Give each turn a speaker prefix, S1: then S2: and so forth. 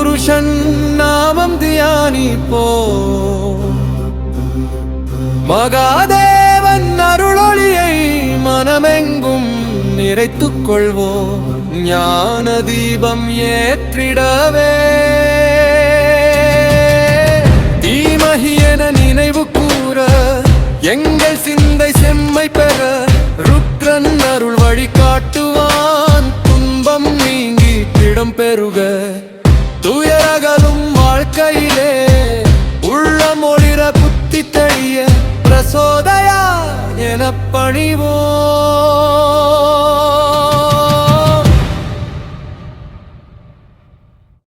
S1: புருஷன் நாமம் தியானிப்போ மகாதேவன் அருளொளியை மனமெங்கும் நிறைத்துக் கொள்வோம் ஞான தீபம் ஏற்றிடவே தீமகி என நினைவு கூற எங்கள் சிந்தை செம்மை பெற ருத்ரன் அருள் வழி காட்டுவான் துன்பம் நீங்கி திடம் பெருக துயரகலும் வாழ்க்கையிலே உள்ளமொழிர புத்தி தெளிய பிரசோதயா என பணிவோம்.